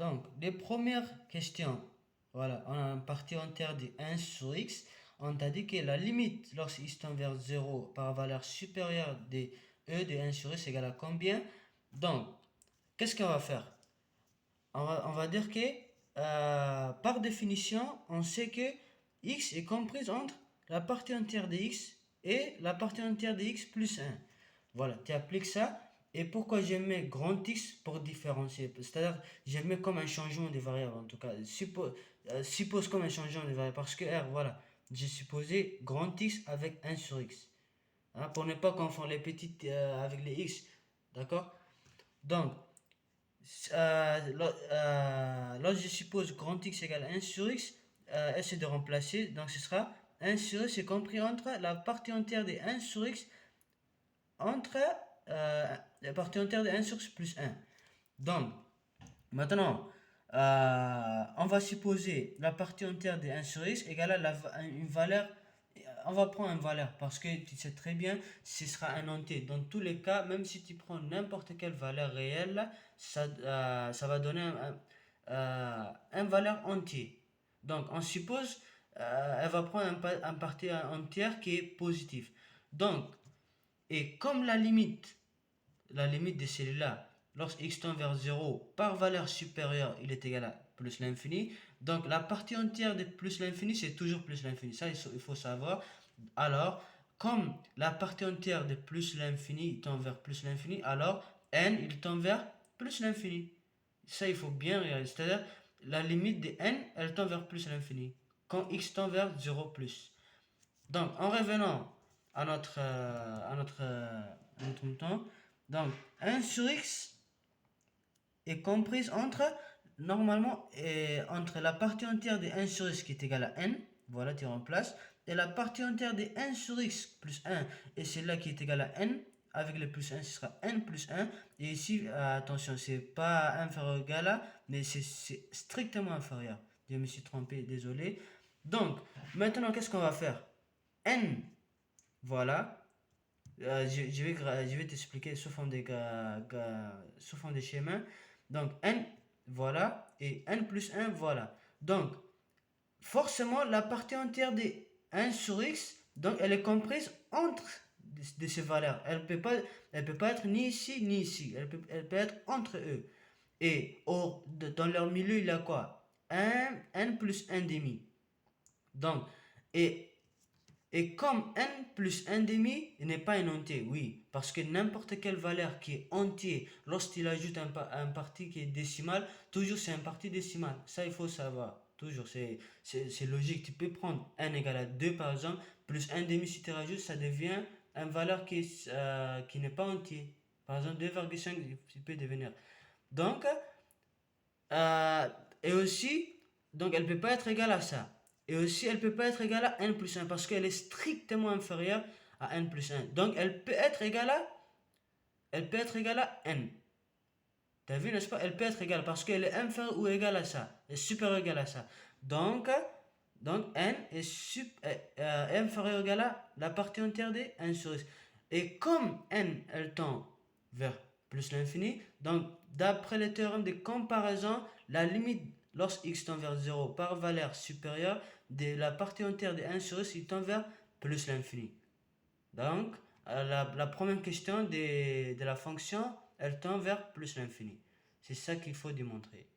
Donc, les premières questions, voilà, on a une partie entière de 1 sur x. On t'a dit que la limite lorsque x tend vers 0 par valeur supérieure de e de 1 sur x égale à combien? Donc, qu'est-ce qu'on va faire? On va dire que par définition, on sait que x est comprise entre la partie entière de x et la partie entière de x plus 1. Voilà, tu appliques ça. Et pourquoi je mets grand X pour différencier? C'est-à-dire, je mets comme un changement de variable en tout cas. Suppose comme un changement de variable. Parce que R, voilà, j'ai supposé grand X avec 1 sur X. Hein, pour ne pas confondre les petites avec les X. D'accord? Donc, lorsque je suppose grand X égale 1 sur X, essaie de remplacer. Donc, ce sera 1 sur X, c'est compris entre la partie entière de 1 sur X entre la partie entière de 1 sur X plus 1. Donc, maintenant, on va supposer la partie entière de 1 sur X égale à une valeur. On va prendre une valeur parce que tu sais très bien, ce sera un entier. Dans tous les cas, même si tu prends n'importe quelle valeur réelle, ça va donner un valeur entier. Donc, on suppose, elle va prendre un partie entière qui est positif. Donc, et comme la limite de celui-là, lorsque x tend vers 0, par valeur supérieure, il est égal à plus l'infini. Donc la partie entière de plus l'infini, c'est toujours plus l'infini. Ça, il faut savoir. Alors, comme la partie entière de plus l'infini tend vers plus l'infini, alors n, il tend vers plus l'infini. Ça, il faut bien réaliser. C'est-à-dire, la limite de n, elle tend vers plus l'infini. Quand x tend vers 0 plus. Donc, en revenant à notre mouton, donc 1 sur x est comprise normalement, entre la partie entière de 1 sur x qui est égale à n, voilà, tu remplaces, et la partie entière de 1 sur x plus 1, et c'est là qui est égale à n, avec le plus 1, ce sera n plus 1, et ici, attention, c'est pas inférieur ou égal à, mais c'est strictement inférieur. Je me suis trompé, désolé. Donc, maintenant, qu'est-ce qu'on va faire? N, voilà. Je vais t'expliquer sous forme de schéma. Donc, n, voilà. Et n plus 1, voilà. Donc, forcément, la partie entière de 1 sur x, donc elle est comprise entre de ces valeurs. Elle peut pas être ni ici, ni ici. Elle peut être entre eux. Et dans leur milieu, il y a quoi? N plus 1 demi. Donc, et comme n plus 1 demi n'est pas un entier, oui, parce que n'importe quelle valeur qui est entier, lorsqu'il ajoute un parti qui est décimal, toujours c'est un parti décimal. Ça, il faut savoir. Toujours, c'est logique. Tu peux prendre n égale à 2 par exemple, plus 1 demi si tu rajoutes, ça devient une valeur qui n'est pas entier. Par exemple, 2,5, il peut devenir. Donc, euh, et aussi, donc elle ne peut pas être égale à ça. Et aussi, elle ne peut pas être égale à n plus 1 parce qu'elle est strictement inférieure à n plus 1. Donc, elle peut être égale à n. T'as vu, n'est-ce pas? Elle peut être égale parce qu'elle est inférieure ou égale à ça. Elle est supérieure ou égale à ça. Donc n est inférieur ou égal à la partie entière de 1 sur x. Et comme n, elle tend vers plus l'infini, donc d'après le théorème de comparaison, la limite lorsque x tend vers 0 par valeur supérieure de la partie entière de 1 sur x, il tend vers plus l'infini. Donc, la première question de la fonction, elle tend vers plus l'infini. C'est ça qu'il faut démontrer.